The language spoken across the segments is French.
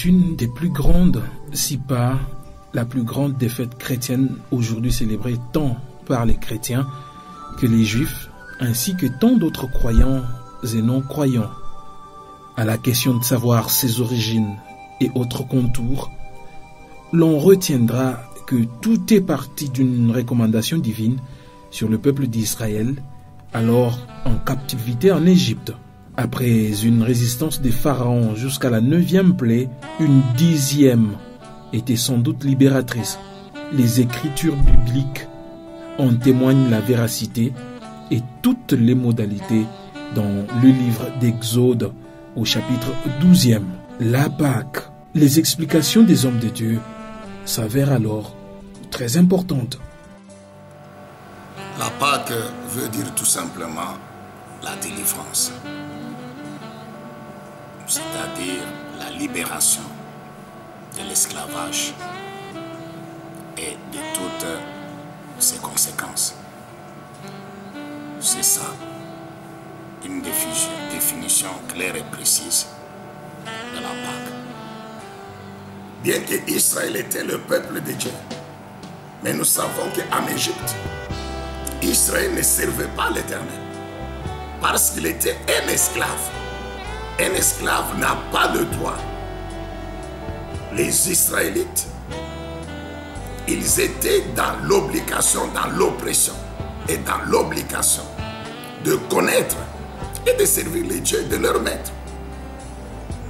C'est une des plus grandes, si pas la plus grande défaite chrétienne aujourd'hui célébrée tant par les chrétiens que les juifs, ainsi que tant d'autres croyants et non-croyants. À la question de savoir ses origines et autres contours, l'on retiendra que tout est parti d'une recommandation divine sur le peuple d'Israël, alors en captivité en Égypte. Après une résistance des pharaons jusqu'à la 9e plaie, une 10e était sans doute libératrice. Les écritures bibliques en témoignent la véracité et toutes les modalités dans le livre d'Exode au chapitre 12e. La Pâque, les explications des hommes de Dieu s'avèrent alors très importantes. La Pâque veut dire tout simplement la délivrance, c'est-à-dire la libération de l'esclavage et de toutes ses conséquences. C'est ça, une définition claire et précise de la Pâque. Bien que Israël était le peuple de Dieu, mais nous savons qu'en Égypte, Israël ne servait pas l'Éternel parce qu'il était un esclave. Un esclave n'a pas le droit. Les Israélites, ils étaient dans l'obligation, dans l'oppression et dans l'obligation de connaître et de servir les dieux de leur maître,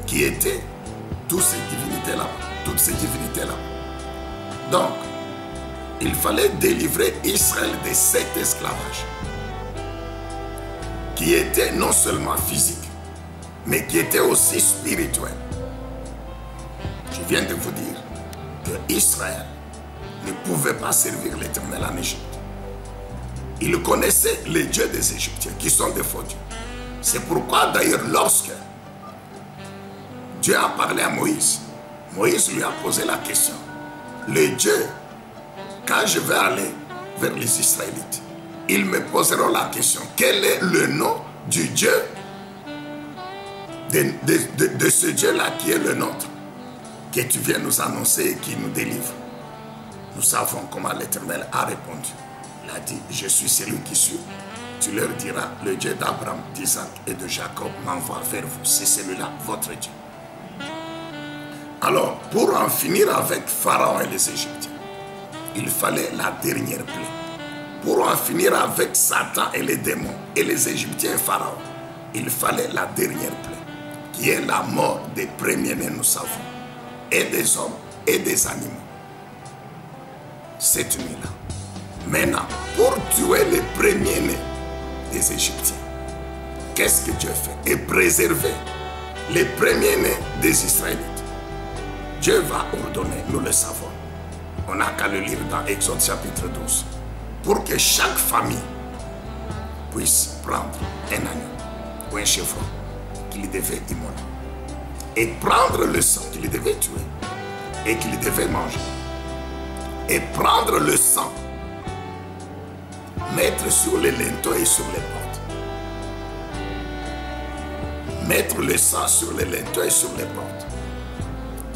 qui étaient toutes ces divinités-là. Donc, il fallait délivrer Israël de cet esclavage, qui était non seulement physique, mais qui était aussi spirituel. Je viens de vous dire que Israël ne pouvait pas servir l'Éternel en Égypte. Il connaissait les dieux des Égyptiens, qui sont des faux dieux. C'est pourquoi d'ailleurs lorsque Dieu a parlé à Moïse, Moïse lui a posé la question. Les dieux, quand je vais aller vers les Israélites, ils me poseront la question, quel est le nom du Dieu, de ce Dieu-là qui est le nôtre, que tu viens nous annoncer et qui nous délivre. Nous savons comment l'Éternel a répondu. Il a dit, je suis celui qui suis. Tu leur diras, le Dieu d'Abraham, d'Isaac et de Jacob m'envoie vers vous. C'est celui-là, votre Dieu. Alors, pour en finir avec Pharaon et les Égyptiens, il fallait la dernière plaie. Pour en finir avec Satan et les démons et les Égyptiens et Pharaon, il fallait la dernière plaie, qui est la mort des premiers-nés, nous savons, et des hommes et des animaux. Cette nuit-là. Maintenant, pour tuer les premiers-nés des Égyptiens, qu'est-ce que Dieu fait? Et préserver les premiers-nés des Israélites. Dieu va ordonner, nous le savons. On n'a qu'à le lire dans Exode chapitre 12. Pour que chaque famille puisse prendre un agneau ou un chevreau qu'il devait immoler. Et prendre le sang qu'il devait tuer et qu'il devait manger. Et prendre le sang, mettre sur les linteaux et sur les portes. Mettre le sang sur les linteaux et sur les portes.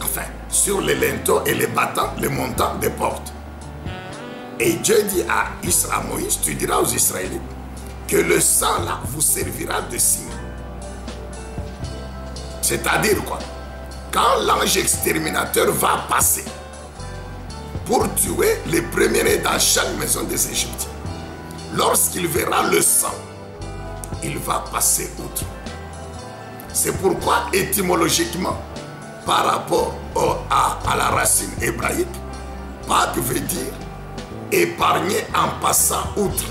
Enfin, sur les linteaux et les battants, les montants des portes. Et Dieu dit à Moïse, tu diras aux Israélites que le sang là vous servira de signe. C'est-à-dire quoi? Quand l'ange exterminateur va passer pour tuer les premiers-nés dans chaque maison des Égyptiens, lorsqu'il verra le sang, il va passer outre. C'est pourquoi étymologiquement, par rapport à la racine hébraïque, Pâques veut dire épargner en passant outre.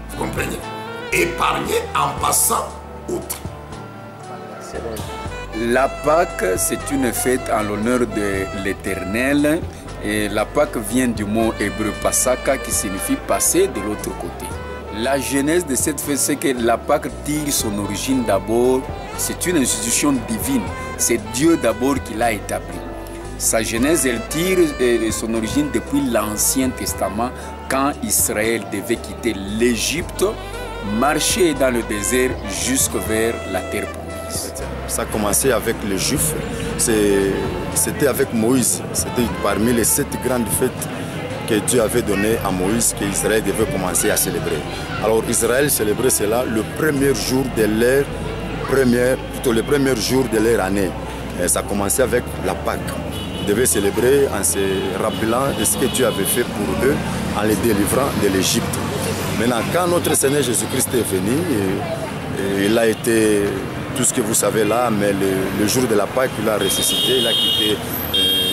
Vous comprenez? Épargner en passant outre. La Pâque, c'est une fête en l'honneur de l'Éternel. Et la Pâque vient du mot hébreu Pasaka qui signifie passer de l'autre côté. La genèse de cette fête, c'est que la Pâque tire son origine d'abord. C'est une institution divine. C'est Dieu d'abord qui l'a établie. Sa genèse, elle tire son origine depuis l'Ancien Testament, quand Israël devait quitter l'Égypte, marcher dans le désert jusque vers la terre promise. Ça a commencé avec les Juifs. C'était avec Moïse. C'était parmi les 7 grandes fêtes que Dieu avait données à Moïse qu'Israël devait commencer à célébrer. Alors Israël célébrait cela le premier jour de leur le premier jour de leur année. Et ça commençait avec la Pâque. Ils devaient célébrer en se rappelant de ce que Dieu avait fait pour eux en les délivrant de l'Égypte. Maintenant, quand notre Seigneur Jésus-Christ est venu, il a été tout ce que vous savez là, mais le jour de la Pâque, il a ressuscité, il a quitté,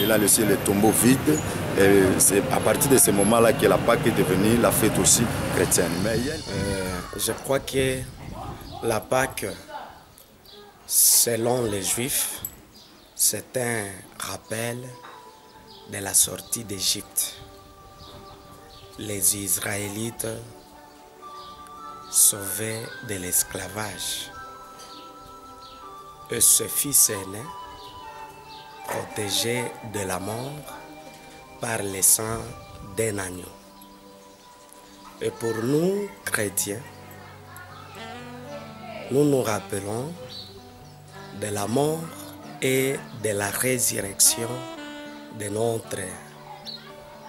il a laissé le tombeau vide. Et c'est à partir de ce moment-là que la Pâque est devenue la fête aussi chrétienne. Mais je crois que la Pâque, selon les Juifs, c'est un rappel de la sortie d'Égypte. Les Israélites sauvés de l'esclavage. Et ce fils aîné, protégé de la mort par le sang d'un agneau. Et pour nous, chrétiens, nous nous rappelons de la mort et de la résurrection de notre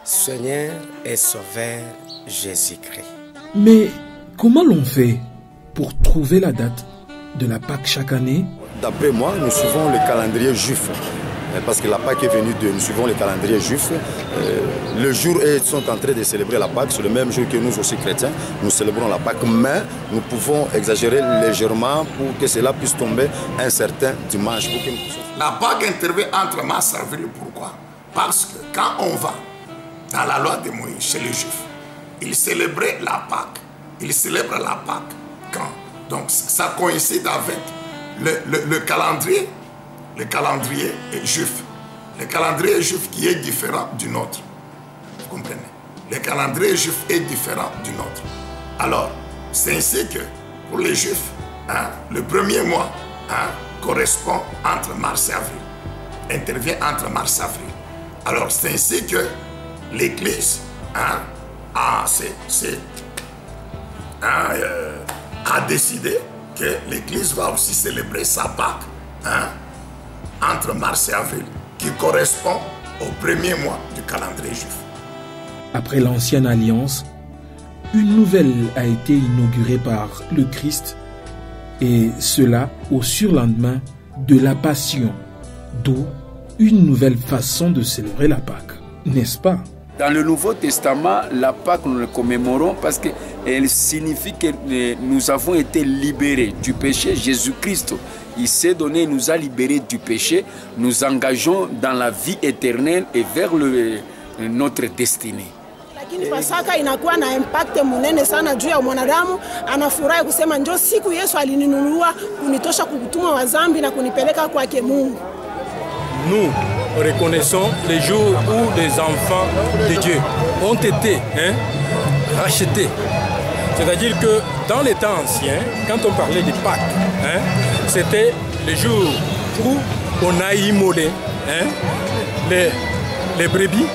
Seigneur et Sauveur Jésus-Christ. Mais comment l'on fait pour trouver la date de la Pâque chaque année? D'après moi, nous suivons le calendrier juif. Parce que la Pâque est venue nous suivons le calendrier juif. Le jour où ils sont en train de célébrer la Pâque, c'est le même jour que nous aussi chrétiens, nous célébrons la Pâque, mais nous pouvons exagérer légèrement pour que cela puisse tomber un certain dimanche. La Pâque intervient entre mars et avril. Pourquoi? Parce que quand on va dans la loi de Moïse, chez les Juifs, ils célébraient la Pâque. Ils célèbrent la Pâque quand? Donc ça coïncide avec le calendrier. Le calendrier est juif. Le calendrier juif qui est différent du nôtre. Vous comprenez? Le calendrier juif est différent du nôtre. Alors, c'est ainsi que pour les Juifs, le premier mois correspond entre mars et avril. Intervient entre mars et avril. Alors, c'est ainsi que l'Église a décidé que l'Église va aussi célébrer sa Pâque entre mars et avril, qui correspond au premier mois du calendrier juif. Après l'ancienne alliance, une nouvelle a été inaugurée par le Christ, et cela au surlendemain de la Passion, d'où une nouvelle façon de célébrer la Pâque, n'est-ce pas? Dans le Nouveau Testament, la Pâque, nous le commémorons parce qu'elle signifie que nous avons été libérés du péché. Jésus-Christ, il s'est donné, il nous a libérés du péché. Nous engageons dans la vie éternelle et vers notre destinée. Lakini Pasaka inakuwa na impact munene sana juu ya mwanadamu. Anafurahi kusema njoo siku Yesu alininunua kunitosha kukutuma wa dhambi na kunipeleka kwake Mungu. Nous reconnaissons les jours où les enfants de Dieu ont été rachetés. C'est-à-dire que dans les temps anciens, quand on parlait de Pâques, c'était le jour où on a immolé les brebis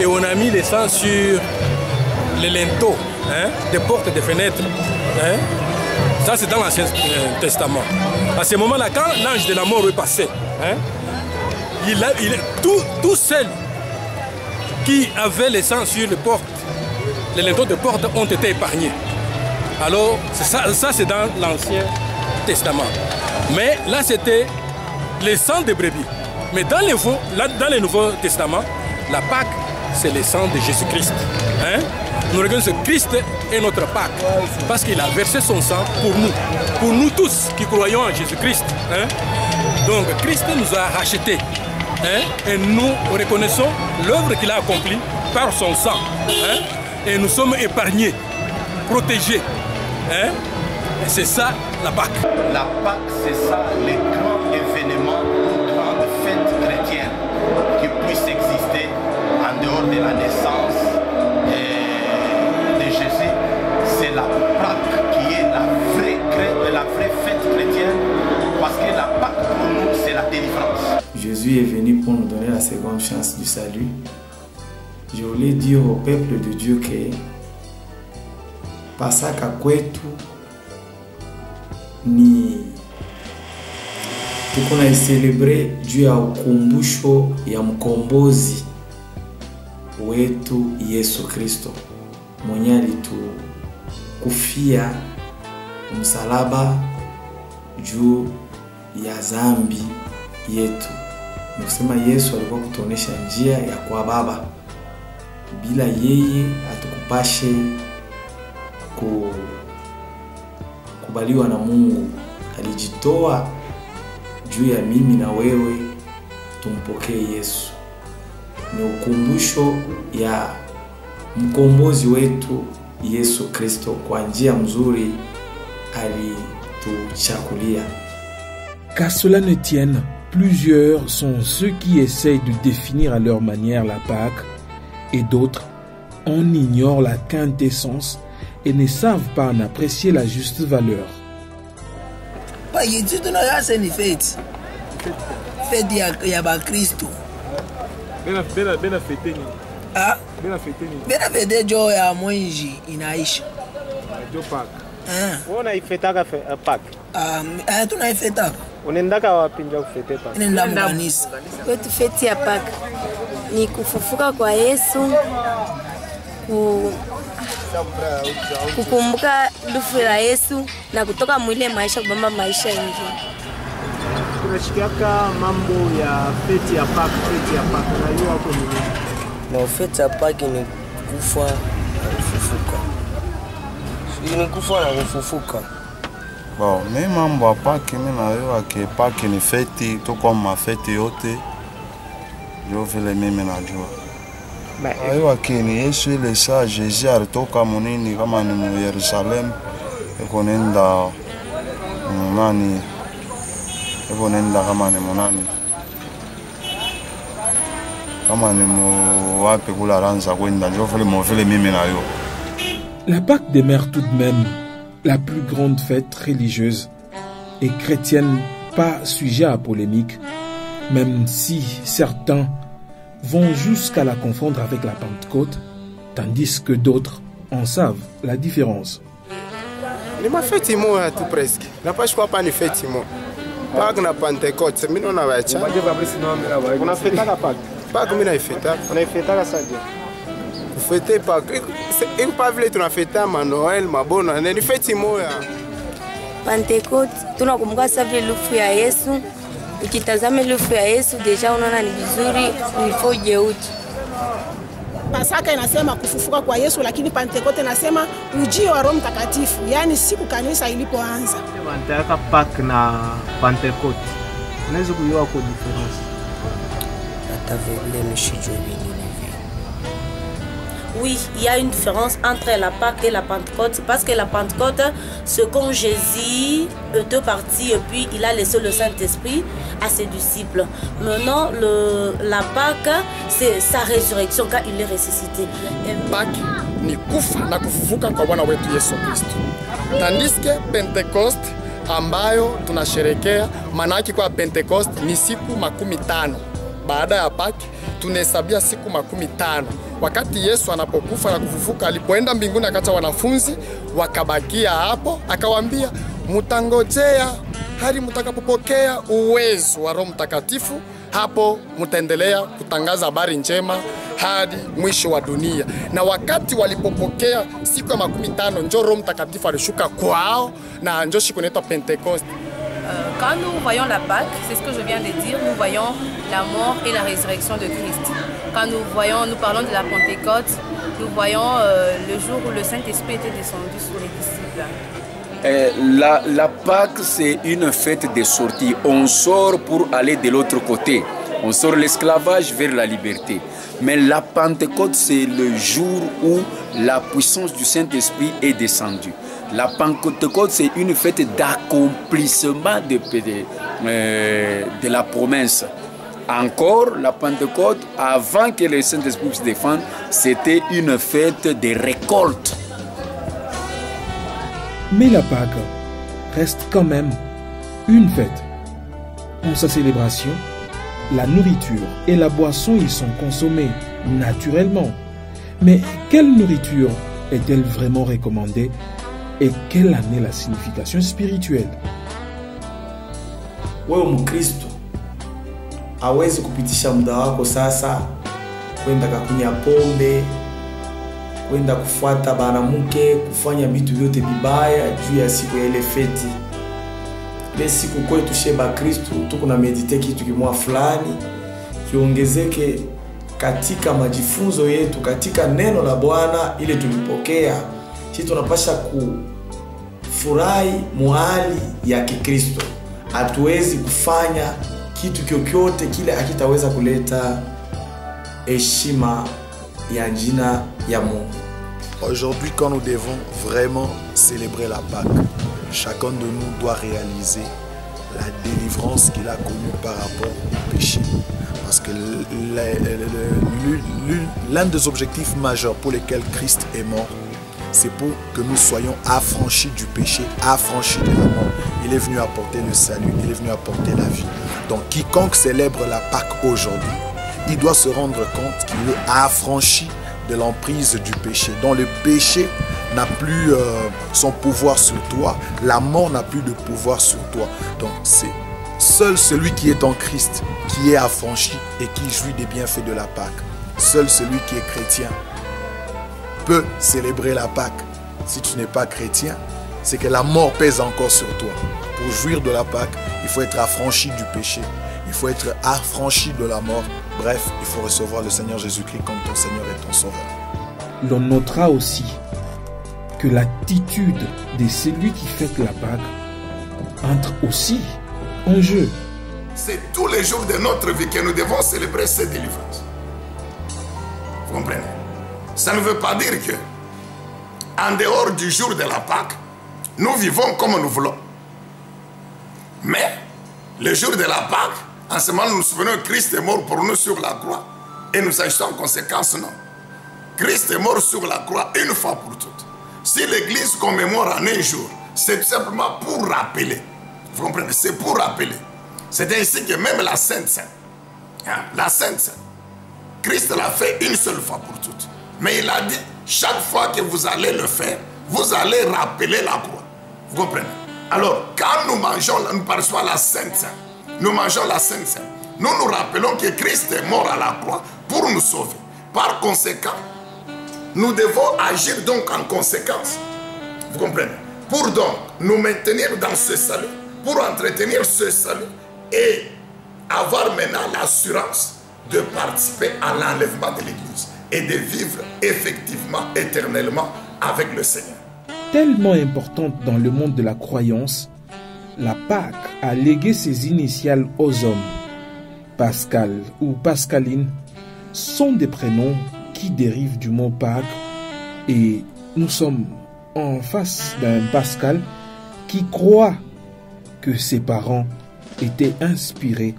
et on a mis le sang sur les linteaux des portes et des fenêtres. Ça, c'est dans l'Ancien Testament. À ce moment-là, quand l'ange de la mort est passé, tous ceux qui avaient le sang sur les portes, les linteaux de porte ont été épargnés. Alors, ça c'est dans l'Ancien Testament. Mais là, c'était le sang de brebis. Mais dans le Nouveau Testament, la Pâque, c'est le sang de Jésus-Christ. Nous regardons que Christ est notre Pâque, parce qu'il a versé son sang pour nous tous qui croyons en Jésus-Christ. Donc, Christ nous a rachetés. Et nous reconnaissons l'œuvre qu'il a accomplie par son sang. Et nous sommes épargnés, protégés. Et c'est ça la Pâque. La Pâque, c'est ça, les grands événements, les grandes fêtes chrétiennes qui puissent exister en dehors de la naissance de Jésus. C'est la Pâque qui est la vraie fête chrétienne, parce que la Pâque pour nous, c'est la délivrance. Jésus est venu pour nous donner la seconde chance du salut. Je voulais dire au peuple de Dieu que Pasaka kwetu ni tuko na celebre juu ya ukumbusho ya mkombozi wetu Yesu Kristo mwenye alitukufia msalaba juu ya dhambi yetu. Ni kusema Yesu alikuwa kutuonesha njia ya kwa Baba. Bila yeye atukupashe kubaliwa na Mungu. Alijitoa juu ya mimi na wewe tumpokee Yesu. Ni ukumbusho ya mkombozi wetu Yesu Kristo kwa njia mzuri alituchakulia. Qu'à cela ne tienne, plusieurs sont ceux qui essayent de définir à leur manière la Pâque et d'autres en ignorent la quintessence et ne savent pas en apprécier la juste valeur. Fete jo ya mwenji inaisha. Jo Pâque. Unaifetaka Pâque? Tunaifetaka. Unaendaka wapi ndio kufete Pâque? Nenda mkanisa. Kwetu fete ya Pâque ni kufufuka kwa Yesu, kukumbuka dufu la Yesu na kutoka mwile maisha kubamba maisha yengine. Tunashikiaka mambo ya fete ya Pâque, unajua hapo ni nini? Na fete ya Pâque ni kufa na kufufuka. Ni kufa na kufufuka. Bon, mimi mambo ya Pâque mimi najua ke Pâque ni fete tu kama fete yote. Ndio vile mimi najua. Najua ke ni Yesu ile saa Jésus alitoka munini kama ni mu Yerusalem. Eko nenda nani? Eko nenda kama ni munani? La Pâque demeure tout de même la plus grande fête religieuse et chrétienne, pas sujet à polémique, même si certains vont jusqu'à la confondre avec la Pentecôte, tandis que d'autres en savent la différence. Ni mafeti moja tu presque. Na Páscoa hapa ni feti moja. Pâque na Pentecôte, mimi naona wacha. Unafetaka Pâque? Pâque mimi naifeta. Unaifetaka sasa? Kufete Pâque. Iko pa vile tunafeta ma Noël, mabona, ni feti moja. Pentecôte tunakumbuka sasa vile lufu ya Yesu. Ukitazama lufu ya Yesu deja unaona ni vizuri uifoje uti. Pasaka inasema kufufuka kwa Yesu, lakini Pentekoste inasema ujio wa Roho Mtakatifu, yani siku kanisa ilipoanza. Wanataka Pâque na Pentecote. Unaweza kujua kwa difference? Hata vile mshijue nini. Oui, il y a une différence entre la Pâque et la Pentecôte, parce que la Pentecôte, c'est quand Jésus était parti et puis il a laissé le Saint-Esprit à ses disciples. Maintenant, la Pâque, c'est sa résurrection quand il est ressuscité. Pâque ni kufa na kufufuka kwa Bwana wetu Yesu Kristo. Tandis que Pentecoste ambayo tunasherekea, maana yake kwa Pentecoste ni siku 15. Baada ya Pâque tunahesabia siku 15. Wakati Yesu anapokufa na kufufuka, alipoenda mbinguni akaacha wanafunzi wakabakia hapo, akawaambia mutangojea hadi mtakapopokea uwezo wa Roho Mtakatifu, hapo mtaendelea kutangaza habari njema hadi mwisho wa dunia. Na wakati walipopokea siku ya 15 njo Roho Mtakatifu alishuka kwao na njo siku inaitwa Pentecoste. Quand nous voyons la Pâque, c'est ce que je viens de dire, nous voyons la mort et la résurrection de Christ. Quand nous parlons de la Pentecôte, nous voyons le jour où le Saint-Esprit était descendu sur les disciples. La Pâque, c'est une fête de sortie. On sort pour aller de l'autre côté. On sort l'esclavage vers la liberté. Mais la Pentecôte, c'est le jour où la puissance du Saint-Esprit est descendue. La Pentecôte, c'est une fête d'accomplissement de la promesse. Encore, la Pentecôte, avant que le Saint-Esprit se défende, c'était une fête de récolte. Mais la Pâque reste quand même une fête. Pour sa célébration, la nourriture et la boisson y sont consommées naturellement. Mais quelle nourriture est-elle vraiment recommandée et quelle en est la signification spirituelle? wewe Mkristo hawezi kupitisha muda wako sasa kwenda kakunya pombe, kwenda kufuata banamuke, kufanya vitu vyote vibaya juu ya siku ya ile feti. Ile siku kwetu sheba Kristo tuko na medite kitu kimoja fulani kiongezeke katika majifunzo yetu, katika neno la Bwana ile tulipokea. Sisi tunapasha kufurahi muhali ya Kikristo. Hatuwezi kufanya kitu kyokyote kile akitaweza kuleta heshima ya jina ya Mungu. Aujourd'hui, quand nous devons vraiment célébrer la Pâque, chacun de nous doit réaliser la délivrance qu'il a connue par rapport au péché. Parce que l'un des objectifs majeurs pour lesquels Christ est mort, c'est pour que nous soyons affranchis du péché, affranchis de la mort. Il est venu apporter le salut, il est venu apporter la vie. Donc quiconque célèbre la Pâque aujourd'hui, il doit se rendre compte qu'il est affranchi de l'emprise du péché, dont le péché n'a plus son pouvoir sur toi, la mort n'a plus de pouvoir sur toi. Donc c'est seul celui qui est en Christ, qui est affranchi et qui jouit des bienfaits de la Pâque. Seul celui qui est chrétien peut célébrer la Pâque. Si tu n'es pas chrétien, c'est que la mort pèse encore sur toi. Pour jouir de la Pâque, il faut être affranchi du péché, il faut être affranchi de la mort. Bref, il faut recevoir le Seigneur Jésus-Christ comme ton Seigneur et ton Sauveur. L'on notera aussi que l'attitude de celui qui fête la Pâque entre aussi en jeu. C'est tous les jours de notre vie que nous devons célébrer cette délivrance. Vous comprenez? Ça ne veut pas dire que, en dehors du jour de la Pâque, nous vivons comme nous voulons. Mais, le jour de la Pâque, en ce moment, nous nous souvenons que Christ est mort pour nous sur la croix. Et nous agissons en conséquence, non. Christ est mort sur la croix une fois pour toutes. Si l'Église commémore en un jour, c'est simplement pour rappeler. Vous comprenez? C'est pour rappeler. C'est ainsi que même la Sainte Seine, la Sainte Seine, Christ l'a fait une seule fois pour toutes. Mais il a dit, chaque fois que vous allez le faire, vous allez rappeler la croix. Vous comprenez? Alors, quand nous mangeons, nous percevons la Sainte Seine, nous mangeons la Sainte Seine, nous nous rappelons que Christ est mort à la croix pour nous sauver. Par conséquent, nous devons agir donc en conséquence. Vous comprenez? Pour donc nous maintenir dans ce salut, pour entretenir ce salut et avoir maintenant l'assurance de participer à l'enlèvement de l'Église et de vivre effectivement, éternellement avec le Seigneur. Tellement importante dans le monde de la croyance, la Pâque a légué ses initiales aux hommes. Pascal ou Pascaline sont des prénoms qui dérivent du mot Pâques et nous sommes en face d'un Pascal qui croit que ses parents étaient inspirés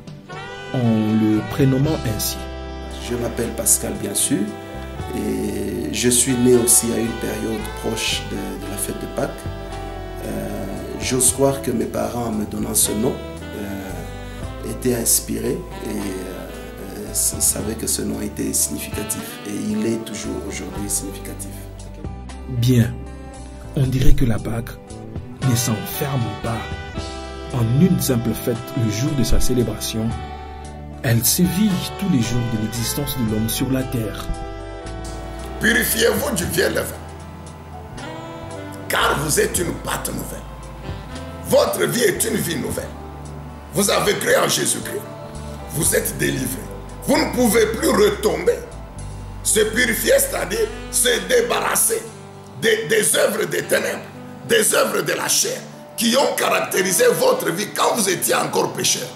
en le prénommant ainsi. Je m'appelle Pascal bien sûr et je suis né aussi à une période proche de la fête de Pâques. J'ose croire que mes parents, en me donnant ce nom, étaient inspirés et savaient que ce nom était significatif. Et il est toujours aujourd'hui significatif. Bien, on dirait que la Pâque ne s'enferme pas en une simple fête le jour de sa célébration. Elle sévit tous les jours de l'existence de l'homme sur la terre. Purifiez-vous du vieux levain, car vous êtes une pâte nouvelle. Votre vie est une vie nouvelle. Vous avez cru en Jésus-Christ. Vous êtes délivré. Vous ne pouvez plus retomber. Se purifier, c'est-à-dire se débarrasser des œuvres des ténèbres, des œuvres de la chair, qui ont caractérisé votre vie quand vous étiez encore pécheur.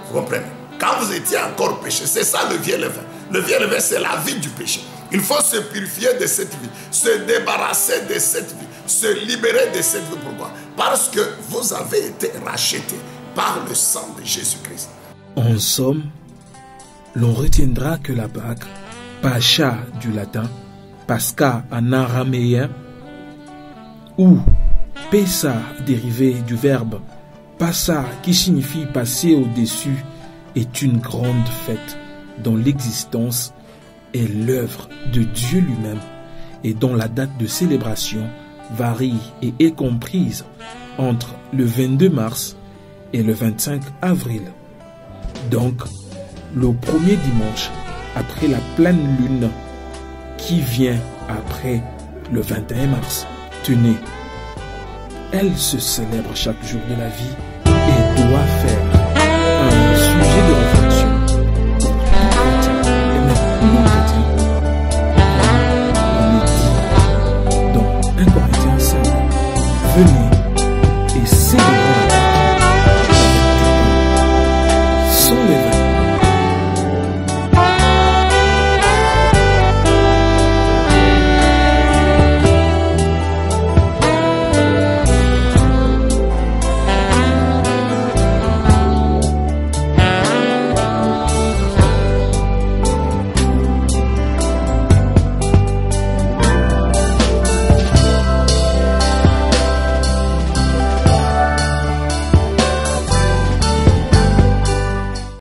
Vous comprenez? Quand vous étiez encore pécheur, c'est ça le vieux levain. Le vieux levain, c'est la vie du péché. Il faut se purifier de cette vie, se débarrasser de cette vie, se libérer de cette vie. Pourquoi? Parce que vous avez été rachetés par le sang de Jésus-Christ. En somme, l'on retiendra que la Pâque, Pascha du latin, Pascha en araméen, ou Pessa dérivé du verbe Passa qui signifie passer au-dessus, est une grande fête dont l'existence est l'œuvre de Dieu lui-même et dont la date de célébration varie et est comprise entre le 22 mars est le 25 avril. Donc, le premier dimanche après la pleine lune qui vient après le 21 mars. Tenez, elle se célèbre chaque jour de la vie